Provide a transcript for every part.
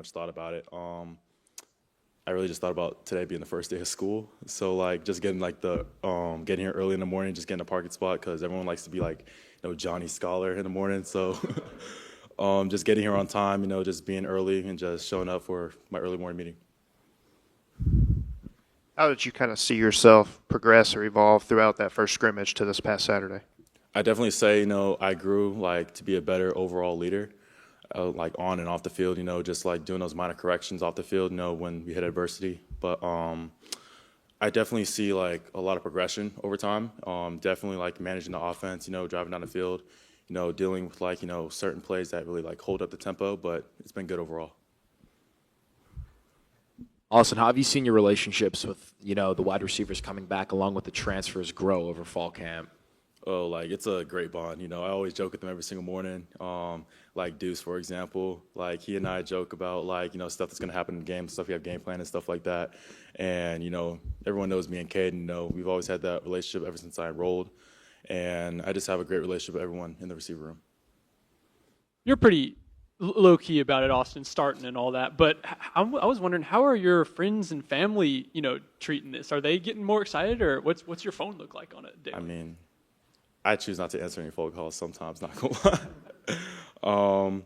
much thought about it. I really just thought about today being the first day of school. So like just getting like the getting here early in the morning, just getting a parking spot because everyone likes to be like, Johnny Scholar in the morning. So just getting here on time, just being early and just showing up for my early morning meeting. How did you kind of see yourself progress or evolve throughout that first scrimmage to this past Saturday? I definitely say, I grew like to be a better overall leader, like on and off the field, just like doing those minor corrections off the field, when we hit adversity. But I definitely see like a lot of progression over time. Definitely like managing the offense, driving down the field, dealing with like, certain plays that really like hold up the tempo, but it's been good overall. Austin, how have you seen your relationships with, the wide receivers coming back along with the transfers grow over fall camp? Oh, like it's a great bond. I always joke with them every single morning. Like Deuce, for example, like he and I joke about like, stuff that's going to happen in the game, stuff we have game plan and stuff like that. And, everyone knows me and Caden, we've always had that relationship ever since I enrolled. And I just have a great relationship with everyone in the receiver room. You're pretty low-key about it, Austin, starting and all that. But I was wondering, how are your friends and family, treating this? Are they getting more excited, or what's your phone look like on a day? I mean, I choose not to answer any phone calls sometimes, not gonna lie.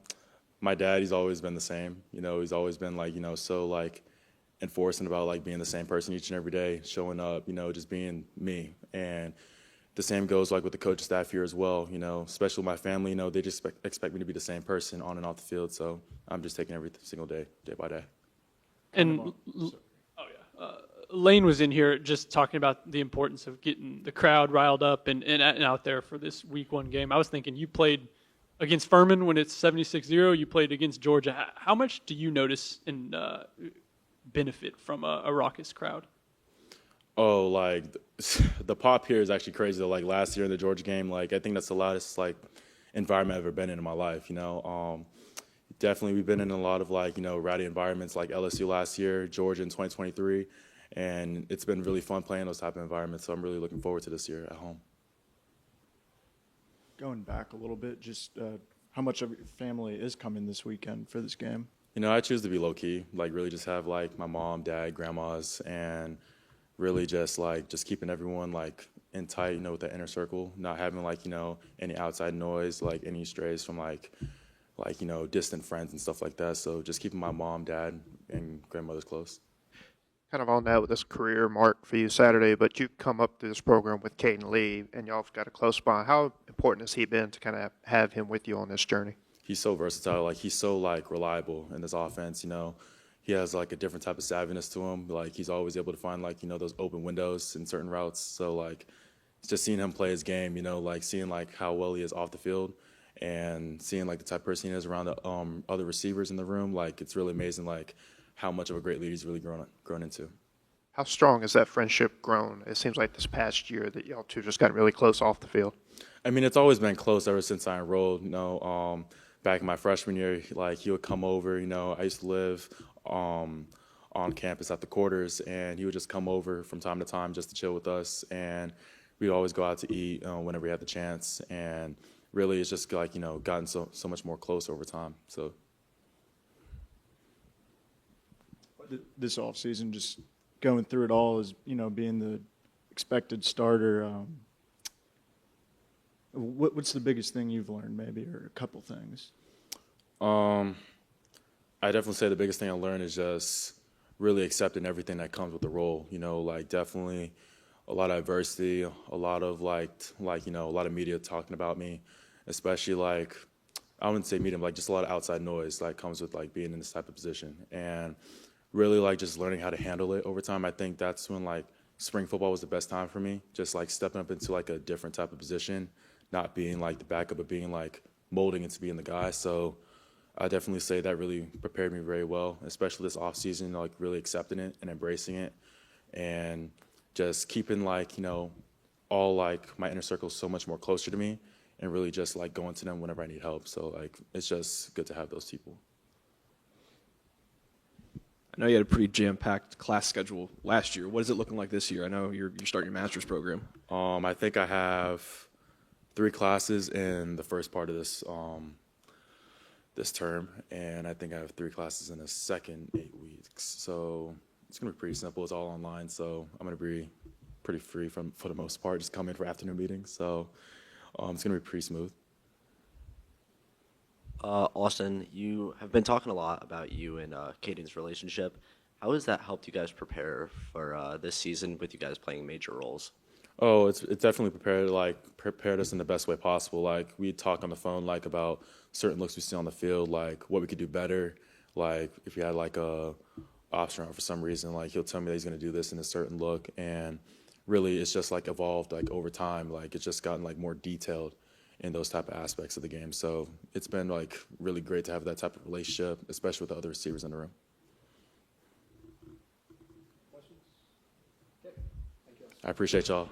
My dad, he's always been the same. He's always been like, so like enforcing about like being the same person each and every day, showing up, just being me. And the same goes like with the coaching staff here as well, especially with my family, they just expect me to be the same person on and off the field. So I'm just taking every single day, day by day. And Lane was in here just talking about the importance of getting the crowd riled up and out there for this week one game. I was thinking you played against Furman when it's 76-0. You played against Georgia. How much do you notice and benefit from a raucous crowd? Oh, like the pop here is actually crazy. Like last year in the Georgia game, like I think that's the loudest like environment I've ever been in my life. Definitely we've been in a lot of like rowdy environments like LSU last year, Georgia in 2023, and it's been really fun playing those type of environments. So I'm really looking forward to this year at home. Going back a little bit, just how much of your family is coming this weekend for this game? I choose to be low key, like really just have like my mom, dad, grandmas, and really just keeping everyone like in tight, with the inner circle, not having like, any outside noise, like any strays from like, distant friends and stuff like that. So just keeping my mom, dad, and grandmothers close. Kind of on that with this career mark for you Saturday, but you come up through this program with Caden Lee, and y'all have got a close bond. How important has he been to kind of have him with you on this journey? He's so versatile. Like he's so like reliable in this offense. He has like a different type of savviness to him. Like he's always able to find like those open windows in certain routes. So like it's just seeing him play his game. Like seeing like how well he is off the field, and seeing like the type of person he is around the other receivers in the room. Like it's really amazing. Like how much of a great leader he's really grown into. How strong has that friendship grown? It seems like this past year that y'all two just got really close off the field. I mean, it's always been close ever since I enrolled. Back in my freshman year, like he would come over. I used to live on campus at the quarters, and he would just come over from time to time just to chill with us, and we'd always go out to eat whenever we had the chance. And really, it's just like gotten so much more close over time. So This offseason, just going through it all, is being the expected starter. What's the biggest thing you've learned, maybe, or a couple things? I definitely say the biggest thing I learned is just really accepting everything that comes with the role. Like definitely a lot of adversity, a lot of a lot of media talking about me, especially like I wouldn't say media, but like just a lot of outside noise like comes with like being in this type of position, and really like just learning how to handle it over time. I think that's when like spring football was the best time for me, just like stepping up into like a different type of position, not being like the backup, but being like molding into being the guy. So I definitely say that really prepared me very well, especially this off season, like really accepting it and embracing it, and just keeping like all like my inner circle so much more closer to me, and really just like going to them whenever I need help. So like it's just good to have those people. I know you had a pretty jam-packed class schedule last year. What is it looking like this year? I know you're starting your master's program. I think I have 3 classes in the first part of this this term, and I think I have 3 classes in the second 8 weeks. So it's gonna be pretty simple. It's all online, so I'm gonna be pretty free for the most part. Just come in for afternoon meetings, so it's gonna be pretty smooth. Austin, you have been talking a lot about you and Caden's relationship. How has that helped you guys prepare for this season with you guys playing major roles? Oh, it's definitely prepared us in the best way possible. Like we talk on the phone like about certain looks we see on the field, like what we could do better. Like if we had like a option for some reason, like he'll tell me that he's going to do this in a certain look, and really it's just like evolved like over time. Like it's just gotten like more detailed in those type of aspects of the game. So it's been like really great to have that type of relationship, especially with the other receivers in the room. I appreciate y'all.